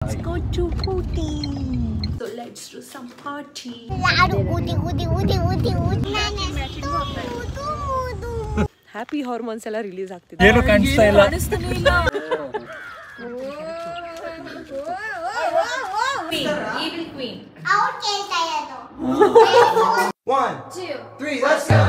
Let's go to Ooty. So let's do some party. Happy hormones ಎಲ್ಲ release ಆಗ್ತಿದೆ. ಏನು ಕಾಣಿಸ್ತಾ ಇಲ್ಲ. Evil queen. 1, 2, 3, let's go.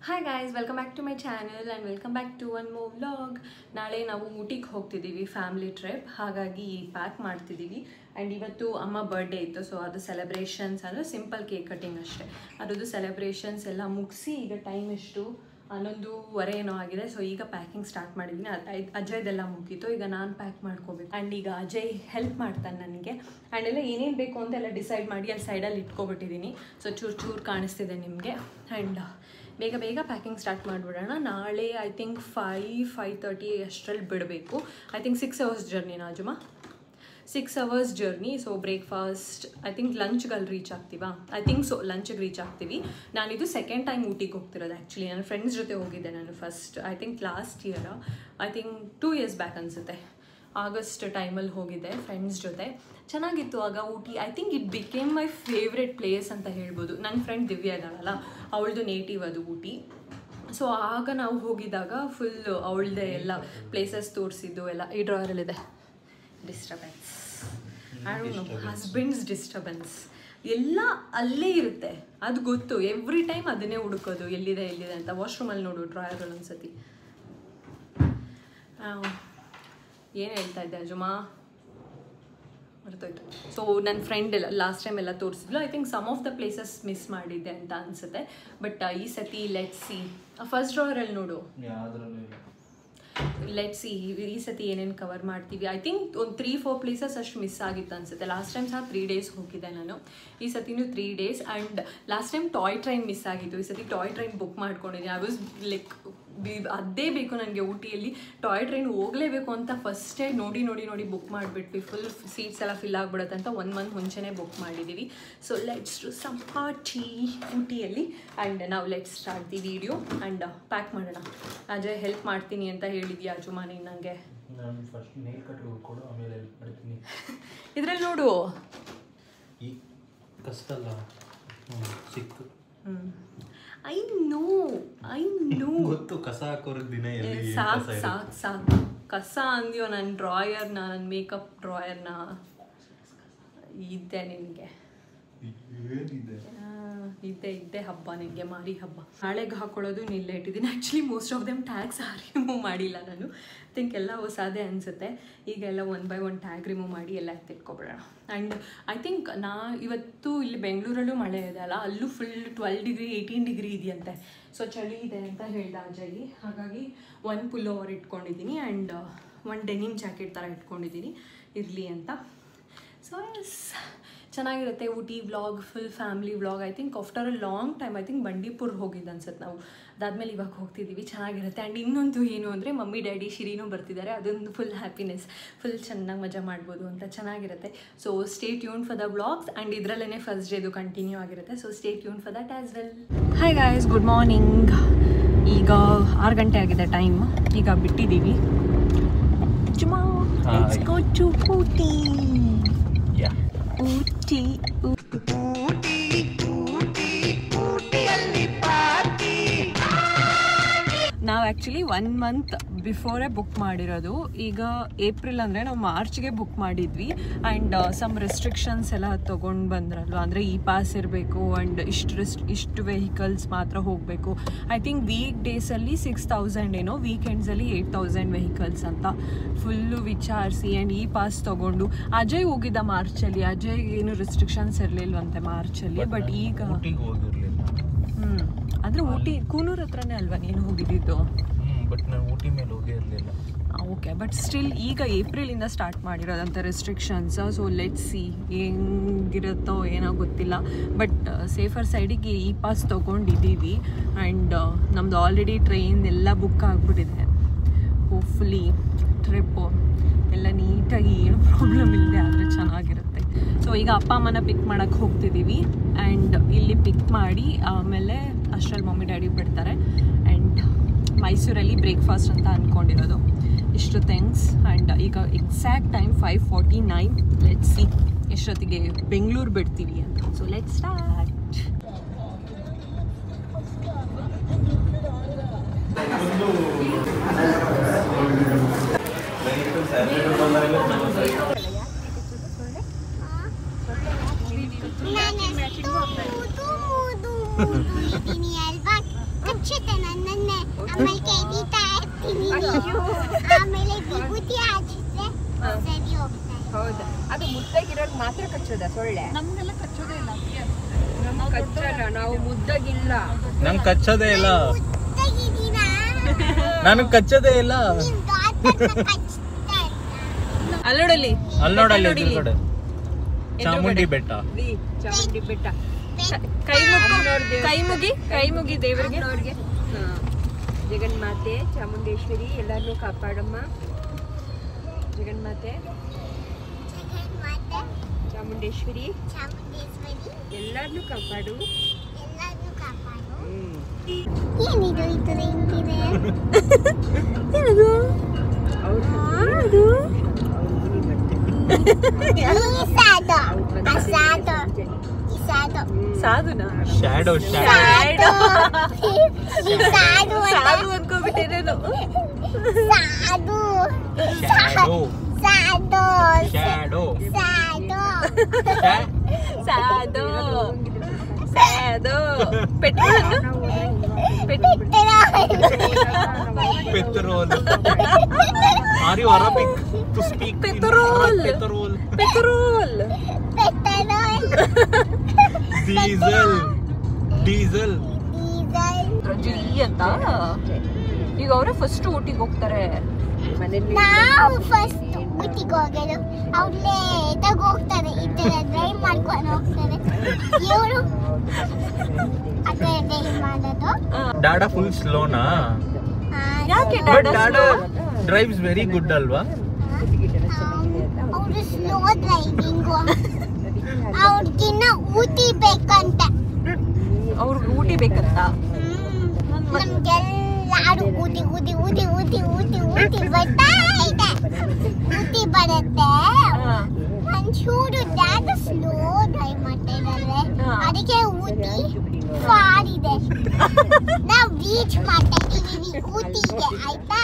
Hi guys, welcome back to my channel and welcome back to one more vlog. ನಾಳೆ ನಾವು ಊಟಿಗೆ ಹೋಗ್ತಿದ್ದೀವಿ family trip, ಹಾಗಾಗಿ pack ಮಾಡ್ತಿದ್ದೀವಿ. And ಇವತ್ತು ಅಮ್ಮ ಬರ್ಡೇ ಇತ್ತು, ಸೊ ಅದು ಸೆಲೆಬ್ರೇಷನ್ಸ್ ಅಂದರೆ ಸಿಂಪಲ್ ಕೇಕ್ ಕಟ್ಟಿಂಗ್ ಅಷ್ಟೇ. ಅದ್ರದ್ದು ಸೆಲೆಬ್ರೇಷನ್ಸ್ ಎಲ್ಲ ಮುಗಿಸಿ ಈಗ ಟೈಮ್ ಎಷ್ಟು 11:15 ಏನೋ ಆಗಿದೆ. ಸೊ ಈಗ ಪ್ಯಾಕಿಂಗ್ ಸ್ಟಾರ್ಟ್ ಮಾಡಿದ್ದೀನಿ. ಅಜಯ್ದೆಲ್ಲ ಮುಗೀತು, ಈಗ ನಾನು ಪ್ಯಾಕ್ ಮಾಡ್ಕೋಬೇಕು. ಆ್ಯಂಡ್ ಈಗ ಅಜಯ್ ಹೆಲ್ಪ್ ಮಾಡ್ತಾನೆ ನನಗೆ. ಆ್ಯಂಡ್ ಎಲ್ಲ ಏನೇನು ಬೇಕು ಅಂತ ಎಲ್ಲ ಡಿಸೈಡ್ ಮಾಡಿ ಅಲ್ಲಿ ಸೈಡಲ್ಲಿ ಇಟ್ಕೊಬಿಟ್ಟಿದ್ದೀನಿ. ಸೊ ಚೂರು ಕಾಣಿಸ್ತಿದೆ ನಿಮಗೆ. ಆ್ಯಂಡ್ ಬೇಗ ಬೇಗ ಪ್ಯಾಕಿಂಗ್ ಸ್ಟಾರ್ಟ್ ಮಾಡಿಬಿಡೋಣ. ನಾಳೆ ಐ ಥಿಂಕ್ 5:30 ಅಷ್ಟರಲ್ಲಿ ಬಿಡಬೇಕು. ಐ ಥಿಂಕ್ 6 hours ಜರ್ನಿ ನಾಜುಮಾ, 6 hours journey. So breakfast I think ಲಂಚ್ಗೆ ಅಲ್ಲಿ ರೀಚ್ ಆಗ್ತೀವಾ? ಐ ಥಿಂಕ್ ಸೊ ಲಂಚ್ಗೆ ರೀಚ್ ಆಗ್ತೀವಿ. ನಾನಿದು ಸೆಕೆಂಡ್ ಟೈಮ್ ಊಟಿಗೆ ಹೋಗ್ತಿರೋದು. ಆ್ಯಕ್ಚುಲಿ ನನ್ನ ಫ್ರೆಂಡ್ಸ್ ಜೊತೆ ಹೋಗಿದ್ದೆ ನಾನು first I think last year, I think 2 years back ಅನಿಸುತ್ತೆ. ಆಗಸ್ಟ್ ಟೈಮಲ್ಲಿ ಹೋಗಿದ್ದೆ ಫ್ರೆಂಡ್ಸ್ ಜೊತೆ. ಚೆನ್ನಾಗಿತ್ತು ಆಗ Ooty. I think it became my favourite place ಅಂತ ಹೇಳ್ಬೋದು. ನನ್ನ ಫ್ರೆಂಡ್ ದಿವ್ಯಾ ಇದ್ದಾಳಲ್ಲ, ಅವಳದು ನೇಟಿವ್ ಅದು ಊಟಿ. ಸೊ ಆಗ ನಾವು ಹೋಗಿದ್ದಾಗ ಫುಲ್ ಅವಳದೇ ಎಲ್ಲ ಪ್ಲೇಸಸ್ ತೋರಿಸಿದ್ದು ಎಲ್ಲ ಈ ಡ್ರಾಯರಲ್ಲಿದೆ. Disturbance, I don't know, husband's disturbance ಎಲ್ಲ ಅಲ್ಲೇ ಇರುತ್ತೆ, ಅದು ಗೊತ್ತು. ಎವ್ರಿ ಟೈಮ್ ಅದನ್ನೇ ಹುಡುಕೋದು, ಎಲ್ಲಿದೆ ಅಂತ. ವಾಶ್ರೂಮಲ್ಲಿ ನೋಡು ಡ್ರಾಯರಲ್ಲಿ ಒಂದ್ಸತಿ. ಏನು ಹೇಳ್ತಾ ಇದ್ದೆ ಅಜುಮಾ? ಮರ್ತೋಯ್ತು. ಸೊ ನನ್ನ ಫ್ರೆಂಡ್ ಎಲ್ಲ ಲಾಸ್ಟ್ ಟೈಮ್ ಎಲ್ಲ ತೋರಿಸಿದ್ಲು. I think some of the places miss ಮಾಡಿದ್ದೆ ಅಂತ ಅನಿಸುತ್ತೆ. ಬಟ್ ಈ ಸತಿ ಲೆಟ್ಸ್ ಸಿ. ಫಸ್ಟ್ ಡ್ರಾಯರಲ್ಲಿ ನೋಡು, ಲೆಟ್ಸ್ ಸಿ ಈ ಸತಿ ಏನೇನು ಕವರ್ ಮಾಡ್ತೀವಿ. ಐ ಥಿಂಕ್ ಒಂದು 3-4 ಪ್ಲೇಸಸ್ ಅಷ್ಟು ಮಿಸ್ ಆಗಿತ್ತು ಅನಿಸುತ್ತೆ. ಲಾಸ್ಟ್ ಟೈಮ್ ಸಹ 3 days ಹೋಗಿದ್ದೆ ನಾನು, ಈ ಸತಿನೂ 3 days. And last time toy train miss ಆಗಿತ್ತು, ಈ ಸತಿ ಟಾಯ್ ಟ್ರೈನ್ ಬುಕ್ ಮಾಡ್ಕೊಂಡಿದ್ದೀನಿ. ಐ ವಾಸ್ ಲೈಕ್ ಅದೇ ಬೇಕು ನನಗೆ. ಊಟಿಯಲ್ಲಿ ಟಾಯ್ ಟ್ರೈನ್ ಹೋಗಲೇಬೇಕು ಅಂತ ಫಸ್ಟೇ ನೋಡಿ ಬುಕ್ ಮಾಡಿಬಿಟ್ವಿ. ಫುಲ್ ಸೀಟ್ಸ್ ಎಲ್ಲ ಫಿಲ್ ಆಗಿಬಿಡುತ್ತೆ ಅಂತ 1 month ಮುಂಚೆನೇ ಬುಕ್ ಮಾಡಿದ್ದೀವಿ. So let's do some party ಊಟಿಯಲ್ಲಿ. ಆ್ಯಂಡ್ ನಾವು let's start the video and pack ಮಾಡೋಣ. ಅಜಯ್ ಹೆಲ್ಪ್ ಮಾಡ್ತೀನಿ ಅಂತ ಹೇಳಿದ್ಯಾ ಅಜುಮಾ ನೀನು ನನಗೆ? ಇದರಲ್ಲಿ ನೋಡು, ಐ ನೋ ಗೊತ್ತು. ಕಸ ಹಾಕೋರು ದಿನ ಸಾಕು ಕಸ ಅಂದ್ಯೋ. ನನ್ನ ಡ್ರಾಯರ್ನ, ನನ್ನ ಮೇಕಪ್ ಡ್ರಾಯರ್ನ ಇದ್ದೆ ನಿನಗೆ ಇದ್ದೆ ಹಬ್ಬ ನಿನಗೆ, ಮಾರಿ ಹಬ್ಬ. ನಾಳೆಗೆ ಹಾಕೊಳ್ಳೋದು ನಿಲ್ಲೇ ಇಟ್ಟಿದ್ದೀನಿ. Actually most of them tags remove ಮಾಡಿಲ್ಲ ನಾನು. ಥಿಂಕ್ ಎಲ್ಲ ಹೊಸದೇ ಅನಿಸುತ್ತೆ. ಈಗೆಲ್ಲ 1 by 1 ಟ್ಯಾಗ್ ರಿಮೂವ್ ಮಾಡಿ ಎಲ್ಲ ಎತ್ತಿಟ್ಕೊಬಿಡೋಣ. ಆ್ಯಂಡ್ ಐ ಥಿಂಕ್ ಇವತ್ತು ಇಲ್ಲಿ ಬೆಂಗಳೂರಲ್ಲೂ ಮಳೆ ಇದೆ ಅಲ್ಲ, ಅಲ್ಲೂ ಫುಲ್ 12 degree 18 degree ಇದೆಯಂತೆ. ಸೊ ಚಳಿ ಇದೆ ಅಂತ ಹೇಳ್ದೆ ಅಜಯ್. ಹಾಗಾಗಿ 1 pullover ಇಟ್ಕೊಂಡಿದ್ದೀನಿ ಆ್ಯಂಡ್ 1 denim ಜಾಕೆಟ್ ಥರ ಇಟ್ಕೊಂಡಿದ್ದೀನಿ ಇರಲಿ ಅಂತ. ಸೊ ಎಸ್, ಚೆನ್ನಾಗಿರುತ್ತೆ Ooty vlog, full family vlog. I think after a long time I think Bandipur ಹೋಗಿದ್ದು ಅನ್ಸುತ್ತೆ ನಾವು. ಅದಾದಮೇಲೆ ಇವಾಗ ಹೋಗ್ತಿದ್ದೀವಿ, ಚೆನ್ನಾಗಿರುತ್ತೆ. ಆ್ಯಂಡ್ ಇನ್ನೊಂದು ಏನು ಅಂದರೆ ಮಮ್ಮಿ ಡ್ಯಾಡಿ ಶಿರೀನೂ ಬರ್ತಿದ್ದಾರೆ. ಅದೊಂದು ಫುಲ್ ಹ್ಯಾಪಿನೆಸ್, ಫುಲ್ ಚೆನ್ನಾಗಿ ಮಜಾ ಮಾಡ್ಬೋದು ಅಂತ ಚೆನ್ನಾಗಿರುತ್ತೆ. So stay tune for the vlogs. And ಇದರಲ್ಲೇ ಫಸ್ಟ್ ಡೇದು ಕಂಟಿನ್ಯೂ ಆಗಿರುತ್ತೆ. So stay tune for that as well. Hi guys, good morning. ಈಗ 6 ಗಂಟೆ ಆಗಿದೆ ಟೈಮ್. ಈಗ ಬಿಟ್ಟಿದ್ದೀವಿ. Let's go to Ooty. ನಾವು ಆ್ಯಕ್ಚುಲಿ 1 month ಬಿಫೋರೇ ಬುಕ್ ಮಾಡಿರೋದು. ಈಗ ಏಪ್ರಿಲ್ ಅಂದರೆ ನಾವು ಮಾರ್ಚ್ಗೆ ಬುಕ್ ಮಾಡಿದ್ವಿ. ಆ್ಯಂಡ್ ಸಮ್ ರೆಸ್ಟ್ರಿಕ್ಷನ್ಸ್ ಎಲ್ಲ ತೊಗೊಂಡು ಬಂದ್ರಲ್ವ, ಅಂದರೆ ಈ ಪಾಸ್ ಇರಬೇಕು ಆ್ಯಂಡ್ ಇಷ್ಟು ವೆಹಿಕಲ್ಸ್ ಮಾತ್ರ ಹೋಗಬೇಕು. ಐ ಥಿಂಕ್ ವೀಕ್ ಡೇಸಲ್ಲಿ 6,000 ಏನೋ, ವೀಕೆಂಡ್ಸಲ್ಲಿ 8,000 ವೆಹಿಕಲ್ಸ್ ಅಂತ ಫುಲ್ಲು ವಿಚಾರಿಸಿ ಆ್ಯಂಡ್ ಈ ಪಾಸ್ ತೊಗೊಂಡು. ಅಜಯ್ ಹೋಗಿದ್ದ ಮಾರ್ಚಲ್ಲಿ, ಅಜಯ್ ಏನು ರೆಸ್ಟ್ರಿಕ್ಷನ್ಸ್ ಇರಲಿಲ್ವಂತೆ ಮಾರ್ಚಲ್ಲಿ. ಬಟ್ ಈಗ ಅಂದರೆ ಊಟಿ ಕೂನೂರ್ ಹತ್ರನೇ ಅಲ್ವಾ ನೀನು ಹೋಗಿದ್ದು? ಬಟ್ ನಾನು ಊಟಿ ಮೇಲೆ ಹೋಗೇ ಇರಲಿಲ್ಲ. ಓಕೆ, ಬಟ್ ಸ್ಟಿಲ್ ಈಗ ಏಪ್ರಿಲಿಂದ ಸ್ಟಾರ್ಟ್ ಮಾಡಿರೋದಂಥ ರೆಸ್ಟ್ರಿಕ್ಷನ್ಸ್. ಸೊ ಲೆಟ್ಸ್ ಸಿ ಹೆಂಗಿರುತ್ತೋ ಏನೋ ಗೊತ್ತಿಲ್ಲ. ಬಟ್ ಸೇಫರ್ ಸೈಡಿಗೆ ಈ ಪಾಸ್ ತೊಗೊಂಡಿದ್ದೀವಿ. ಆ್ಯಂಡ್ ನಮ್ಮದು ಆಲ್ರೆಡಿ ಟ್ರೈನ್ ಎಲ್ಲ ಬುಕ್ ಆಗಿಬಿಟ್ಟಿದೆ. ಹೋಪ್ಫುಲಿ ಟ್ರಿಪ್ಪು ಎಲ್ಲ ನೀಟಾಗಿ ಏನು ಪ್ರಾಬ್ಲಮ್ ಇಲ್ಲದೆ ಆದರೆ ಚೆನ್ನಾಗಿರುತ್ತೆ. ಸೊ ಈಗ ಅಪ್ಪ ಅಮ್ಮನ ಪಿಕ್ ಮಾಡೋಕ್ಕೆ ಹೋಗ್ತಿದ್ದೀವಿ. ಆ್ಯಂಡ್ ಇಲ್ಲಿ ಪಿಕ್ ಮಾಡಿ ಆಮೇಲೆ ಅಷ್ಟರಲ್ಲಿ ಮಮ್ಮಿ ಡ್ಯಾಡಿ ಬಿಡ್ತಾರೆ. ಆ್ಯಂಡ್ ಮೈಸೂರಲ್ಲಿ ಬ್ರೇಕ್ಫಾಸ್ಟ್ ಅಂತ ಅಂದ್ಕೊಂಡಿರೋದು. ಇಷ್ಟು ಥ್ಯಾಂಕ್ಸ್. ಆ್ಯಂಡ್ ಈಗ ಎಕ್ಸಾಕ್ಟ್ ಟೈಮ್ 5:49. ಲೆಟ್ಸ್ ಸಿ ಎಷ್ಟೊತ್ತಿಗೆ ಬೆಂಗಳೂರು ಬಿಡ್ತೀವಿ ಅಂತ. So let's start. ಹೌದಾ, ಅದು ಮುದ್ದಾಗಿರೋರು ಮಾತ್ರ ಕಚ್ಚೋದ ಸೊಳ್ಳೆ? ನಮ್ಗೆಲ್ಲ ಕಚ್ಚೋದೇ ಇಲ್ಲ. ಕಚ್ಚಲ್ಲ, ನಾವು ಮುದ್ದಾಗಿಲ್ಲ. ನಂಗೆ ಕಚ್ಚೋದೇ ಇಲ್ಲ. ನನಗೆ ಕಚ್ಚೋದೇ ಇಲ್ಲ. ಅಲ್ಲೋಡಲ್ಲಿ ಎದುರುಗಡೆ ಚಾಮುಂಡಿ ಬೆಟ್ಟ. ಚಾಮುಂಡಿ ಬೆಟ್ಟ. ಕೈ ಮುಗಿ ದೇವರಿಗೆ. ಜಗನ್ಮಾತೆ ಚಾಮುಂಡೇಶ್ವರಿ ಎಲ್ಲಾರನ್ನೂ ಕಾಪಾಡಮ್ಮ. ಜಗನ್ಮಾತೆ ಚಾಮುಂಡೇಶ್ವರಿ ಎಲ್ಲಾರನ್ನೂ ಕಾಪಾಡು. ಸಾಧುನಾ? ಶ್ಯಾಡೋ ಸಾಧು ಅನ್ಕೋಬಿಟ್ಟೇನೇನು. Petrol. Are you Arabic to speak? Petrol. Diesel. ಅಂತ ಈಗ ಅವರೇ ಫಸ್ಟ್ ಊಟಿಗೆ ಹೋಗ್ತಾರೆ. ನಾವು ಫಸ್ಟ್ ಊಟಿಗೆ ಹೋಗೋದು, ಅವ್ರೇ ಹೋಗ್ತಾರೆ, ಈ ತರ ಡ್ರೈವ್ ಮಾಡ್ಕೊಂಡು ಹೋಗ್ತಾರೆ. ಇವರು ಆ ಕಡೆ ಡ್ರೈವ್ ಮಾಡೋದು. Dada full slow na? ಯಾಕೆ But Dada drives very good alwa? ಅವರು ಸ್ಲೋ ಡ್ರೈವಿಂಗು. ಅವ್ರಿಗಿನ್ನ ಊಟಿ ಬೇಕಂತ. ಅವ್ರಿಗೆ ಊಟಿ ಬೇಕಂತ. ನಮ್ಗೆಲ್ಲಾರು ಊಟಿ ಬರ್ತಾ ಇದೆ. ಊಟಿ ಬರುತ್ತೆ. ಒಂಚೂರು ಡ್ಯಾಡ ಸ್ಲೋ ಡ್ರೈವ್ ಮಾಡ್ತಾ ಇದ್ದಾರೆ, ಅದಕ್ಕೆ ಊಟಿ ಫಾರ್ ಇದೆ. ನಾವು ರೀಚ್ ಮಾಡ್ತಾ ಇದೀವಿ ಊಟಿಗೆ, ಆಯ್ತಾ?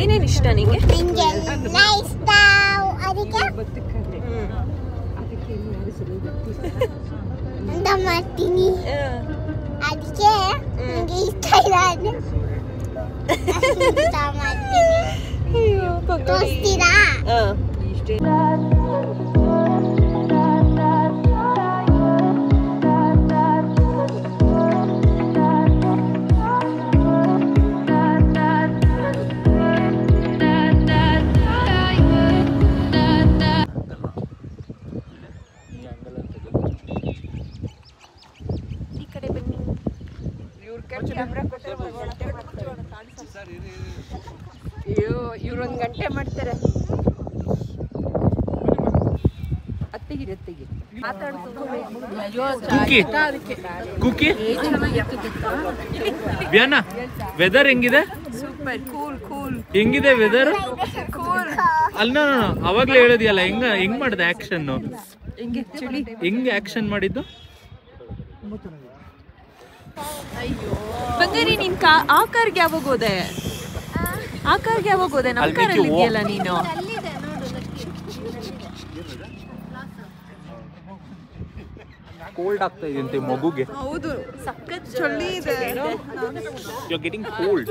ಏನೇನು ಇಷ್ಟ ನಿಂಗೆ? ನಿಂಗೆಲ್ಲ ಇಷ್ಟ, ಅದಕ್ಕೆ ಅಂತ ಮಾಡ್ತೀನಿ. ಅದಕ್ಕೆ ನಿಂಗೆ ಇಷ್ಟ ಇಲ್ಲ ಅಂದ್ರೆ ಇಷ್ಟ ಮಾಡ್ತೀನಿ. ತೋರಿಸ್ತೀರಾ? ಇವ್ರೊಂದು ಗಂಟೆ ಮಾಡ್ತಾರೆ. ಕುಕಿ ವ್ಯಾನ ವೆದರ್ ಹೆಂಗಿದೆ? Super cool. ಹೆಂಗಿದೆ ವೆದರ್? ಅಲ್ಲ ಅವಾಗ್ಲೇ ಹೇಳೋದಿಯಲ್ಲ, ಹೆಂಗ್ ಮಾಡಿದೆ ಆಕ್ಷನ್? ಹೆಂಗ್ ಆಕ್ಷನ್ ಮಾಡಿದ್ದು? ಬಂಗಾರಿ, ನೀನ್ ಆ ಕಾರ್ಗೆ ಯಾವಾಗ ಹೋದೆ? ನಮ್ಮ ಕಾರಲ್ಲಿ ಇದೆಯಲ್ಲ ನೀನು. ಕೋಲ್ಡ್ ಆಗ್ತಾ ಇದೆಯಂತೆ ಮಗುಗೆ. ಹೌದು, ಸಖತ್ ಚಳಿ ಇದೆ. You are getting cold.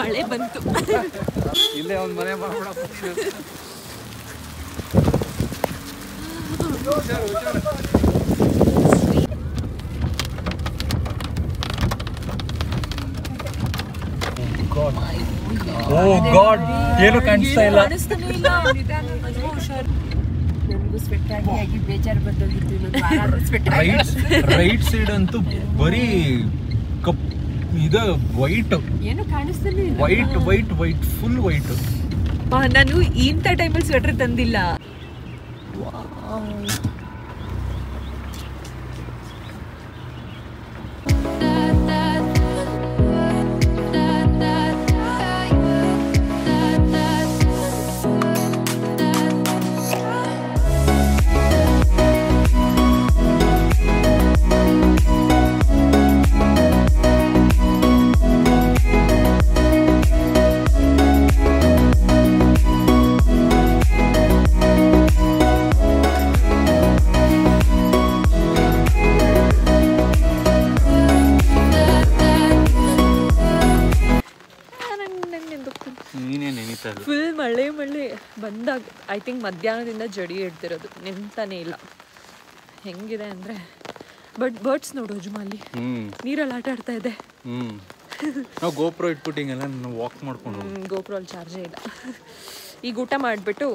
ಮಳೆ ಬಂತು. ಇಲ್ಲೇ ಒಂದು ಮನೆ ಮಾಡ್ಬಿಡಪ್ಪ. ಓ ಗಾಡ್, ಏನು ಕಾಣಿಸ್ತಾ ಇಲ್ಲ. ರೈಟ್ ಸೈಡ್ ಅಂತೂ ಬರೀ ಕಪ್ ಇದು ವೈಟ್, ಏನು ಕಾಣಿಸ್ತಾನೆ ಇಲ್ಲ. White full white. ನಾನು ಇಂಥ ಟೈಮಲ್ಲಿ ಸ್ವೆಟರ್ ತಂದಿಲ್ಲ. ಇಲ್ಲ. ಫುಲ್ ಮಳೆ ಬಂದಾಗ ಐ ಥಿಂಕ್ ಮಧ್ಯಾಹ್ನದಿಂದ ಜಡಿ ಹಿಡ್ದಿರೋದು ನಿಂತಾನೆ ಇಲ್ಲ. ಹೆಂಗಿದೆ ಅಂದರೆ ಬರ್ಡ್ಸ್ ನೋಡು ಅಜ್ಮಲ್ಲಿ ನೀರಲ್ಲಿ ಆಟ ಆಡ್ತಾ ಇದೆ. ನಾವು ಗೋಪ್ರೋ ಇಟ್ಬಿಟ್ಟಿಂಗೆಲ್ಲ ನಾವು ವಾಕ್ ಮಾಡ್ಕೊಂಡು ಗೋಪ್ರೋ ಅಲ್ಲಿ ಚಾರ್ಜೇ ಇಲ್ಲ. ಈಗ ಊಟ ಮಾಡಿಬಿಟ್ಟು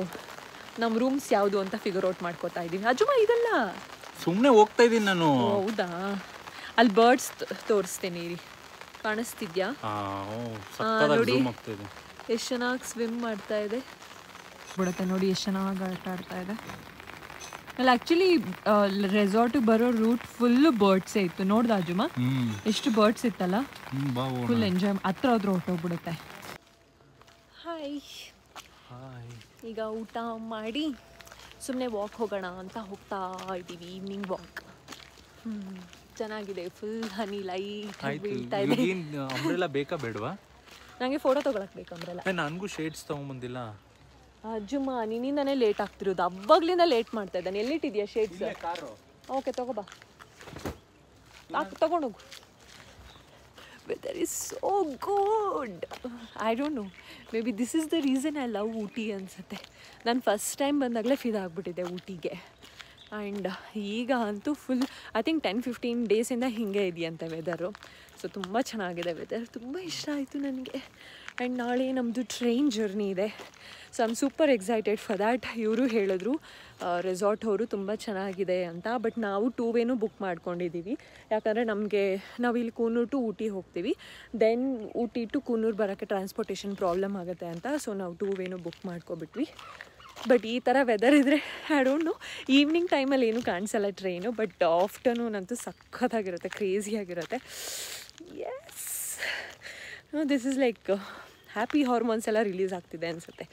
ನಮ್ಮ ರೂಮ್ಸ್ ಯಾವುದು ಅಂತ ಫಿಗರ್ ಔಟ್ ಮಾಡ್ಕೋತಾ ಇದ್ದೀವಿ. ಅಜ್ಮ ಇದಲ್ಲ ಸುಮ್ಮನೆ ಹೋಗ್ತಾ ಇದ್ದೀನಿ ನಾನು. ಹೌದಾ, ಅಲ್ಲಿ ಬರ್ಡ್ಸ್ ತೋರಿಸ್ತೀನಿ ರೀ, ಕಾಣಿಸ್ತಿದ್ಯಾ? ನೋಡಿ ಎಷ್ಟು ಚೆನ್ನಾಗಿ ಸ್ವಿಮ್ ಮಾಡ್ತಾ ಇದೆ ಬಿಡುತ್ತೆ ನೋಡಿ, ಎಷ್ಟು ಚೆನ್ನಾಗಿ ಆಟ ಆಡ್ತಾ ಇದೆ. ಅಲ್ಲಿ ಆ್ಯಕ್ಚುಲಿ ರೆಸಾರ್ಟಿಗೆ ಬರೋ ರೂಟ್ ಫುಲ್ಲು ಬರ್ಡ್ಸೇ ಇತ್ತು. ನೋಡ್ದ ಅಜುಮ ಎಷ್ಟು ಬರ್ಡ್ಸ್ ಇತ್ತಲ್ಲ, ಫುಲ್ ಎಂಜಾಯ್. ಹತ್ರ ಹೋದ್ರೆ ಹೊಟ್ಟೋಗ್ಬಿಡುತ್ತೆ. ಹಾಯ್, ಈಗ ಊಟ ಮಾಡಿ ಸುಮ್ಮನೆ ವಾಕ್ ಹೋಗೋಣ ಅಂತ ಹೋಗ್ತಾ ಇದ್ದೀವಿ. ಈವ್ನಿಂಗ್ ವಾಕ್ ಚೆನ್ನಾಗಿದೆ. ಫುಲ್ ಹನಿ ಲೈಟ್ ಬೀಳ್ತಾ ಇದೆ. ಅಂಬ್ರೆಲಾ ಬೇಕಾ ಬೇಡವಾ? ನನಗೆ ಫೋಟೋ ತೊಗೊಳಕ್ಕೆ ಬೇಕು ಅಂಬ್ರೆಲಾ. ನನಗೂ ಶೇಡ್ಸ್ ತೊಗೊಂಬಂದಿಲ್ಲ. ಅಜ್ಜುಮ್ಮ ನಿನ್ನಿಂದಾನೇ ಲೇಟ್ ಆಗ್ತಿರೋದು, ಅವಾಗ್ಲಿಂದ ಲೇಟ್ ಮಾಡ್ತಾ ಇದ್ದಾನೆ. ಎಲ್ಲಿಟ್ಟಿದ್ಯಾ ಶೇಡ್ಸ್? ಓಕೆ ತಗೋಬಾ, ತಗೊಂಡೋಗು. Weather is so good. I don't know, maybe this is the reason I love Ooty ಅನಿಸುತ್ತೆ. ನಾನು ಫಸ್ಟ್ ಟೈಮ್ ಬಂದಾಗಲೇ ಫಿದಾಗ್ಬಿಟ್ಟಿದ್ದೆ ಊಟಿಗೆ. ಆ್ಯಂಡ್ ಈಗ ಅಂತೂ ಫುಲ್ ಐ ಥಿಂಕ್ 10-15 ಡೇಸಿಂದ ಹೀಗೆ ಇದೆಯಂತೆ ವೆದರು. ಸೊ ತುಂಬ ಚೆನ್ನಾಗಿದೆ ವೆದರ್, ತುಂಬ ಇಷ್ಟ ಆಯಿತು ನನಗೆ. ಆ್ಯಂಡ್ ನಾಳೆ ನಮ್ಮದು ಟ್ರೈನ್ ಜರ್ನಿ ಇದೆ. So I am super excited for that. ಇವರು ಹೇಳಿದ್ರು ರೆಸಾರ್ಟ್ ಅವರು ತುಂಬ ಚೆನ್ನಾಗಿದೆ ಅಂತ. ಬಟ್ ನಾವು 2 ವೇನೂ ಬುಕ್ ಮಾಡ್ಕೊಂಡಿದ್ದೀವಿ. ಯಾಕಂದರೆ ನಾವು ಇಲ್ಲಿ ಕೂನೂರು ಟು ಊಟಿ ಹೋಗ್ತೀವಿ, ದೆನ್ ಊಟಿ ಟು ಕೂನೂರು ಬರೋಕ್ಕೆ ಟ್ರಾನ್ಸ್ಪೋರ್ಟೇಷನ್ ಪ್ರಾಬ್ಲಮ್ ಆಗುತ್ತೆ ಅಂತ. ಸೊ ನಾವು 2 ವೇನೂ ಬುಕ್ ಮಾಡ್ಕೊಬಿಟ್ವಿ. ಬಟ್ ಈ ಥರ ವೆದರ್ ಇದ್ದರೆ ಐ ಡೋಂಟ್ ನೋ, ಈವ್ನಿಂಗ್ ಟೈಮಲ್ಲಿ ಏನೂ ಕಾಣಿಸಲ್ಲ ಟ್ರೈನು, ಬಟ್ ಆಫ್ಟರ್ನೂನ್ ಅಂತೂ ಸಖತ್ತಾಗಿರುತ್ತೆ, ಕ್ರೇಜಿಯಾಗಿರುತ್ತೆ. Yes, this is like happy hormones ಎಲ್ಲ ರಿಲೀಸ್ ಆಗ್ತಿದೆ ಅನಿಸುತ್ತೆ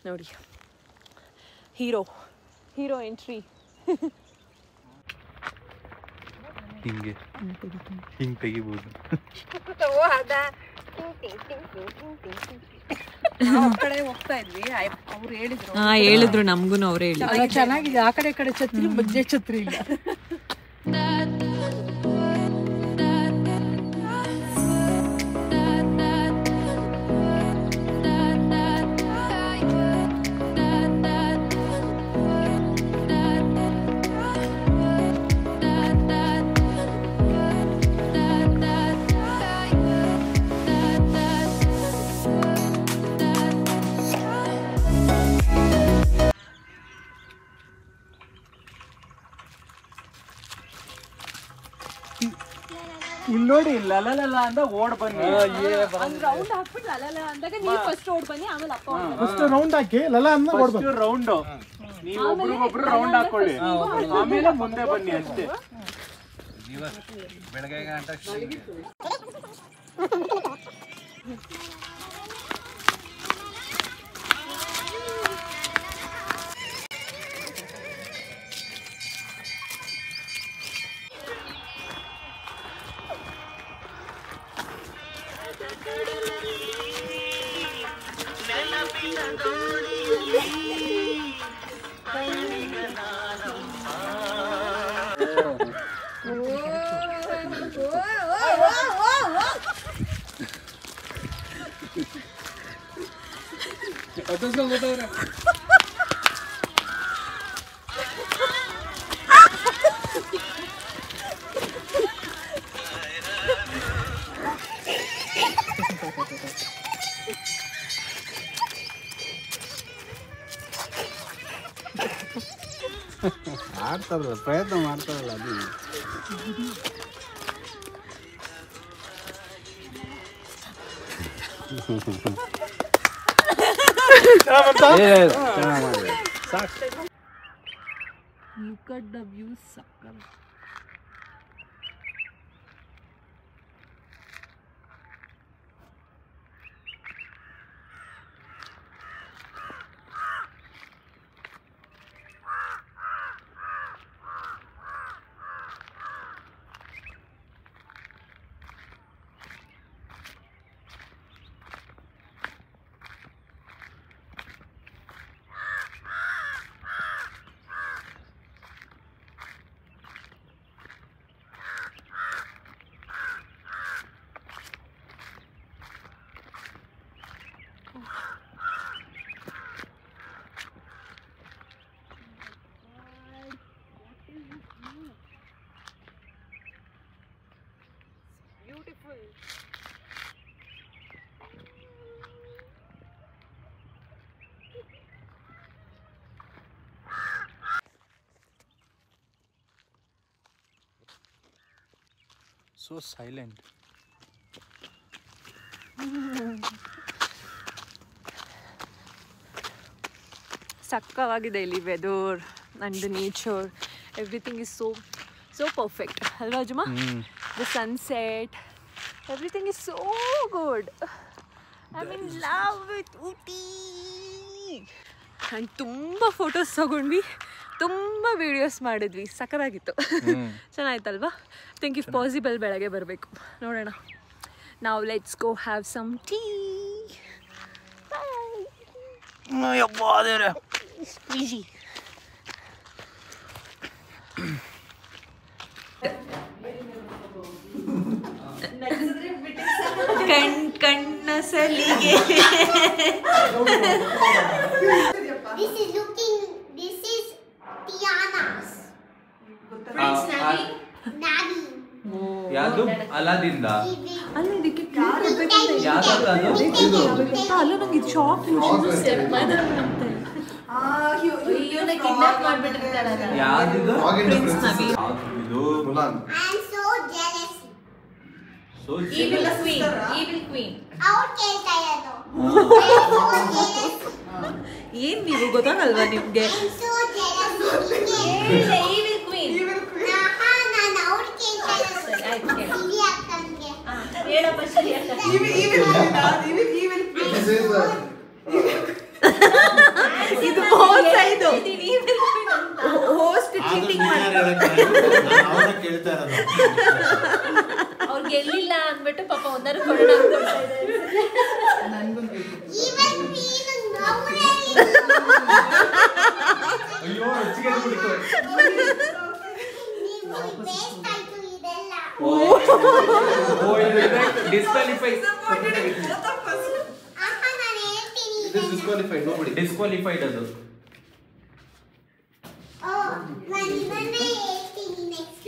ನೋಡಿ. ಹೀರೋ ಎಂಟ್ರಿ ಹಿಂಗೆ ತೆಗಿಬೋದು. ಹೇಳಿದ್ರು ನಮಗೂ, ಅವ್ರು ಹೇಳಿದ್ರು ಚೆನ್ನಾಗಿದೆ. ಆ ಕಡೆ ಛತ್ರಿ, ಮಧ್ಯೆ ಛತ್ರಿ ಇಲ್ಲ. ಇಲ್ಲಿ ನೋಡಿ, ಲಲಲ ಅಂತ ಓಡ್ ಬನ್ನಿ. ರೌಂಡ್ ಹಾಕ್ಬಿಟ್ಟು ಲಲಲ ಅಂದಾಗ ನೀವು ಫಸ್ಟ್ ಓಡ್ ಬನ್ನಿ, ಆಮೇಲೆ ಅಪ್ಪ ಫಸ್ಟ್ ರೌಂಡ್ ಹಾಕಿ ಲಲ ಅಂತ ಓಡ್ಬೇಕು. ರೌಂಡ್ ನೀವು ಒಬ್ರು ರೌಂಡ್ ಹಾಕೊಳ್ಳಿ, ಆಮೇಲೆ ಮುಂದೆ ಬನ್ನಿ ಅಷ್ಟೇ. ಬೆಳಗ್ಗೆ ಗಂಟೆ ಮಾಡ್ತಾರಲ್ಲ, ಪ್ರಯತ್ನ ಮಾಡ್ತಾರಲ್ಲ ಅದು. Look at the view, sucker. So silent. ಸಕ್ಕವಾಗಿದೆ ಇಲ್ಲಿ weather and the nature everything is so perfect ಅಲ್ವಾ ಜುಮಾ the sunset everything is so good I'm in love with Ooty and ತುಂಬ ಫೋಟೋಸ್ ತಗೊಂಡ್ವಿ ತುಂಬ ವಿಡಿಯೋಸ್ ಮಾಡಿದ್ವಿ ಸಕ್ಕತ್ತಾಗಿತ್ತು ಚೆನ್ನಾಯ್ತಲ್ವಾ ಥಿಂಕ್ ಇಫ್ ಪಾಸಿಬಲ್ ಬೆಳಗ್ಗೆ ಬರಬೇಕು ನೋಡೋಣ ನಾವು let's go have some tea ಈಸಿ ಕಣ್ಣ ಸಲಿಗೆ This is Tiana's. Prince Navi. ಯಾವುದು ಅಲಾದಿಂದ ಅಲ್ಲ ಇದಕ್ಕೆ ಯಾವ್ದು ಅಲ್ಲ ನಂಗೆ ಶಾಕ್ ಯಾವ್ದು I am so jealous. Evil queen Out ಕೇಳ್ತಾ ಇರೋದು. ಏನ್ ನೀವು ಗೊತ್ತಾಗಲ್ವಾ ನಿಮ್ಗೆ I am so jealous. evil queen ನಾನು out ಕೇಳ್ತಾ ಇರೋದು. ಸಿರಿ ಅಕ್ಕಂಗೆ. ಹೇಳಪ್ಪ ಸರಿ ಅಕ್ಕ ಇದು ಹೋಸ್ಟ್ ಇದು ಹೋಸ್ಟ್ ಚೀಟಿಂಗ್ ಅವ್ರಿಗೆ ಗೆಲ್ಲಿಲ್ಲ ಅಂದ್ಬಿಟ್ಟು ಪಾಪ ಒಂದಾರು ಕೊಡೋಣ ಅನ್ಕೊಳ್ತಾ Even queen ನವ್ರೆ. ಅಯ್ಯೋ ಹೆಚ್ಚಿಗೆ ಬಿಡ್ತು ನೀವು ಬೇಸ್ಟ್ ಆಯ್ತು ಇದೆಲ್ಲ. ಓ ಇದು ಡಿಸ್ಕ್ವಾಲಿಫೈ ನಾನು ಹೇಳ್ತೀನಿ. ಡಿಸ್ಕ್ವಾಲಿಫೈಡ್ ಅದು ನಾನು ಇದನ್ನೇ ಹೇಳ್ತೀನಿ next.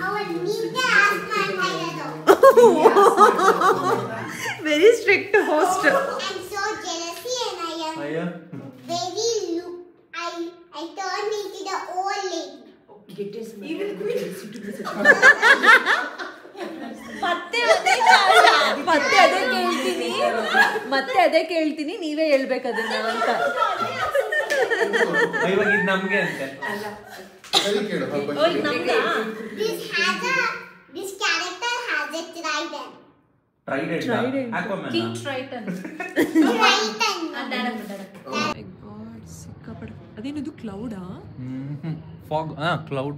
ಅವಳು ನಿಮ್ಗೆ ಆಸ್ಕ್ ಮಾಡ್ತಾ ಇರೋದು. Very strict host I'm so jealousy and I am ಅಯ್ಯ very look. I turned into the old lady. ಮತ್ತೆ ಅದೇ ಕೇಳ್ತೀನಿ ನೀವೇ ಹೇಳ್ಬೇಕು ಅದನ್ನ ಅಂತ ಇವಾಗ ಇದು ನಮ್ಗೆ ಅಂತೆ This character has a trident. Trident Aquaman Triton. ಸಿಕ್ಕಾಪಟ್ಟೆ ಅದೇನಿದು ಕ್ಲೌಡಾ ಫಾಗ್ ಕ್ಲೌಡ್